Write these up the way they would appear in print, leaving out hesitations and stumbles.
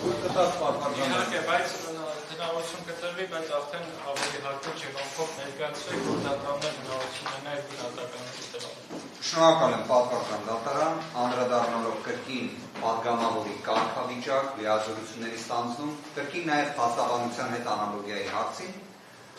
Իհարկե, բայց հնարավորություն կտրվի, բայց արդեն ավելի հարկոչ եղանքով ներկայացրեք, որ դատարաններ հնարավորություն ունենա եւ գնահատականների տվյալ։ Շնորհակալ եմ պատվարժան դատարան, անդրադառնալով կրկին պատգամավորի կարգավիճակ, լիազորությունների ստանձնում, կրկին նաև փաստաբանության հետ անալոգիայի հարցին,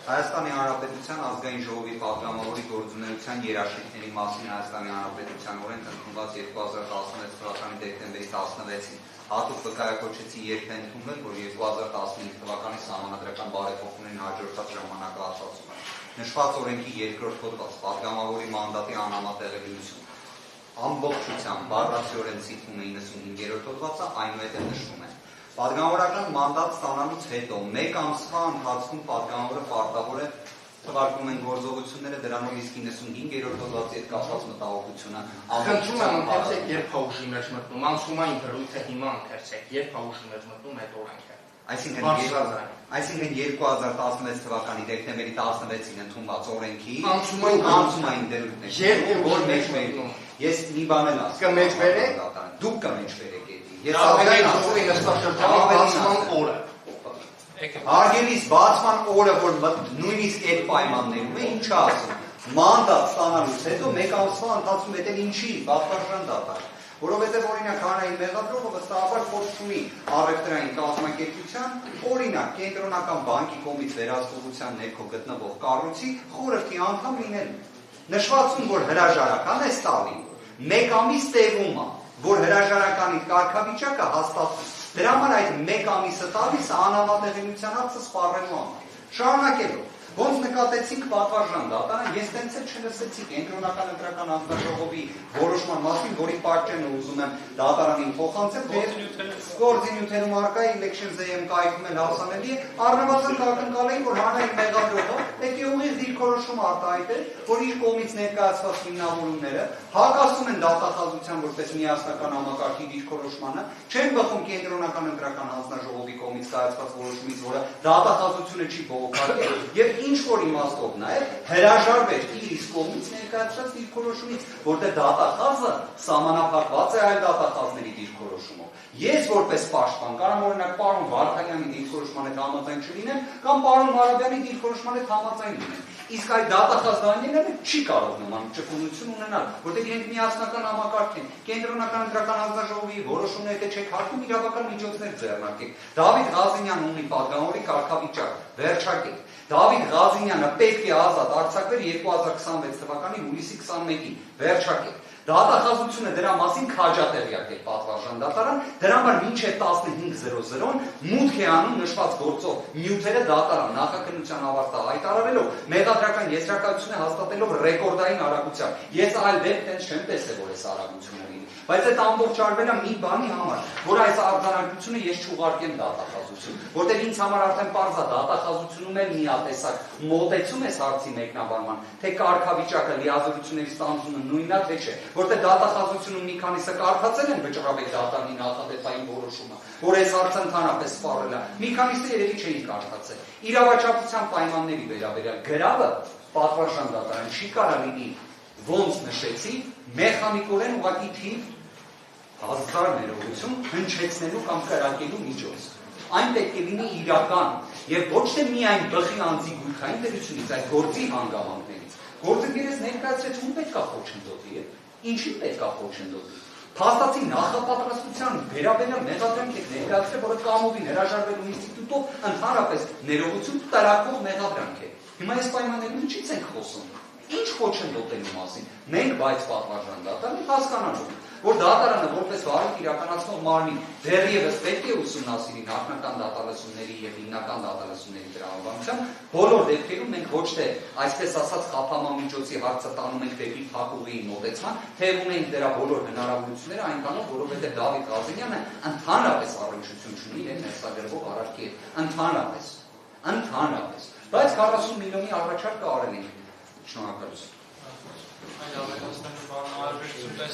Հայաստանի Հանրապետության ազգային ժողովի պատգամավորի գործունեության երաշխիքների մասին Հայաստանի Հանրապետության օրենք ընդունված 2016 թվականի դեկտեմբերի 16-ին հատուկ վկայակոչեցի երբ է ընդունվել, որ 2015 թվականի սահմանադրական բարեփոխումներին հաջորդած ժամանակահատվածում նշված օրենքի երկրորդ հոդված պատգամավորի մանդատի անհամատեղելիություն ամբողջությամբ բառացիորեն ցիտվում է 95-րդ հոդվածը, այնուհետև նշվում է պատգամավորական մանդատ ստանալուց հետո մեկ ամսվա ընթացքում պատգամավորը պարտավոր է թվարկում են գործողությունները դրանով իսկ 95-րդ հոդվածի հետ կապված մտահոգությունը խնդրում եմ ընթերցեք երբ հաուժի մեջ մտնում անցումային դրույթը հիմա ընթերցեք երբ հաուժի մեջ մտնում այդ օրենքը Այսինքն 2016 թվականի դեկտեմբերի 16-ին ընդունված օրենքի անցումային դրույթն է որ մեջբերում ես մի բան եմ ասում կմեջբերեք դուք կմեջբերեք Ես ազգային ժողովի նստաշրջանի բացման օրը Հարգելիս բացման օրը որ նույնիսկ այդ պայմաններում է ինչ ասում մանդատ ստանալուց հետո մեկ ամսվա ընթացքում էլ ինչի պատվարժան դատար որովհետև օրինակ հանրային մեղադրողը վստահաբար փորձ ունի առևտրային կազմակերպության օրինակ կենտրոնական բանկի կողմից վերահսկողության ներքո գտնվող կառույցի խորհրդի անդամ լինելու նշվածում որ հրաժարական է ստալի մեկ ամիս տևում է որ հրաժարականի կարգավիճակը հաստատվի դրա համար այդ մեկ ամիսը տալիս է անհամատեղելիության հարցը սպառելու համար շարունակելով ոնց նկատեցինք պատվարժան դատարան ես տենց էլ չլսեցի կենտրոնական ընտրական հանձնաժողովի որոշման մասին որի պատճենը ուզում եմ դատարանին փոխանցել գործինյութերում արկա Elections.am կայքում էլ հասանելի է առնվազն կակնկալեին որ հանրային մեղադրողը պետք է ուղիղ դիրքորոշում արտահայտել որ իր կողմից ներկայացված հիմնավորումները հակասում են դատախազության որպես միասնական համակարգի դիրքորոշմանը չեն բխում կենտրոնական ընտրական հանձնաժողովի կողմից կայացված որոշումից որը դատախազությունը չի բողոքարկել եւ ինչ որ իմաստով նաև հրաժարվեր իր իսկ կողմից ներկայացված դիրքորոշումից, որտեղ դատախազը սահմանափակված է այլ դատախազների դիրքորոշումով։ Ես որպես պաշտպան կարող եմ օրինակ պարոն Վարդանյանի դիրքորոշման հետ համաձայն չլինեմ կամ պարոն Մարաբյանի դիրքորոշման հետ համաձայն լինեմ։ Իսկ այդ դատախազ Դանիելյանը չի կարող նման ճկունություն ունենալ, որտեղ իրենք միասնական համակարգ են։ Կենտրոնական ընտրական հանձնաժողովի որոշումները եթե չեք հարգում, իրավական միջոցներ ձեռնարկեք։ Դավիթ Ղազենյանն ունի պատգամավորի կարգավիճակ, վերջարկեք։ Դավիթ Ղազենյանը պետք է ազատ արձակվեր 2026 թվականի հուլիսի 21-ին, վերջարկեք։ Դատախազությունը դրա մասին քաջատեղյակ է պատվարժան դատարան, դրա համար մինչև 15:00-ն մուտք է անում նշված գործով նյութերը դատարան նախաքննության ավարտը հայտարարելով մեղադրական եզրակացությունը հաստատելով ռեկորդային արագությամբ։ Ես այլ դեպք տենց չեմ տեսել, որ այս արագությունը լինի, բայց այդ ամբողջ արվելը մի բանի համար, որ այս արձանագրությունը ես չուղարկեմ դատախազություն, որտեղ ինձ համար արդեն պարզ է դատախազությունում էլ միատեսակ մոտեցում է հարցի մեկնաբանման, թե կարգավիճակը լիազորությունների ստանձումը նույնն է, թե չէ, որտեղ դատախազությունում մի քանիսը կարդացել են վճռաբեկ դատարանի նախադեպային որոշումը, որ այս հարցը ընդհանրապես սպառել է, մի քանիսը երևի չէին կարդացել։ Իրավաչափության պայմանների վերաբերյալ գրավը պատվարժան դատարան չի կարող լինի ոնց նշեցի, մեխանիկորեն ուղղակի թիվ հազար ներողություն հնչեցնելու կամ կրակելու միջոց։ Այն պետք է լինի իրական եւ ոչ թե միայն բխի անձի գույքային դերությունից, այլ գործի հանգամանքներից։ Գործը գերես ներկայացրեց ում պետք է խոչընդոտի է, ինչին պետք է խոչընդոտի։ Փաստացի նախապատրաստության վերաբերյալ մեղադրանք եք ներկայացրել, որը կամովին հրաժարվելու ինստիտուտով ընդհանրապես ներողություն տրակող մեղադրանք է։ Հիմա այս պայմաններում ինչից ենք խոսում։ Ինչ խոչընդոտելու մասին։ Մենք բայց պատվարժան դատարանը հասկանալու որ դատարանը որպես վարույթ իրականացնող մարմին դեռևս պետք է ուսումնասիրի նախնական դատալսումների եւ հիմնական դատալսումների տրամաբանությամբ բոլոր դեպքերում մենք ոչ թե այսպես ասած խափամամիջոցի հարցը տանում ենք դեպի փակուղի մոտեցման, թե ունենք դրա բոլոր հնարավորությունները այնքանով, որովհետեւ Դավիթ Ղազենյանը ընդհանրապես առնչություն չունի իր ներսագրվող արարքի հետ, ընդհանրապես, բայց 40 միլիոնի առաջարկ կարել ենք։ Շնորհակալություն։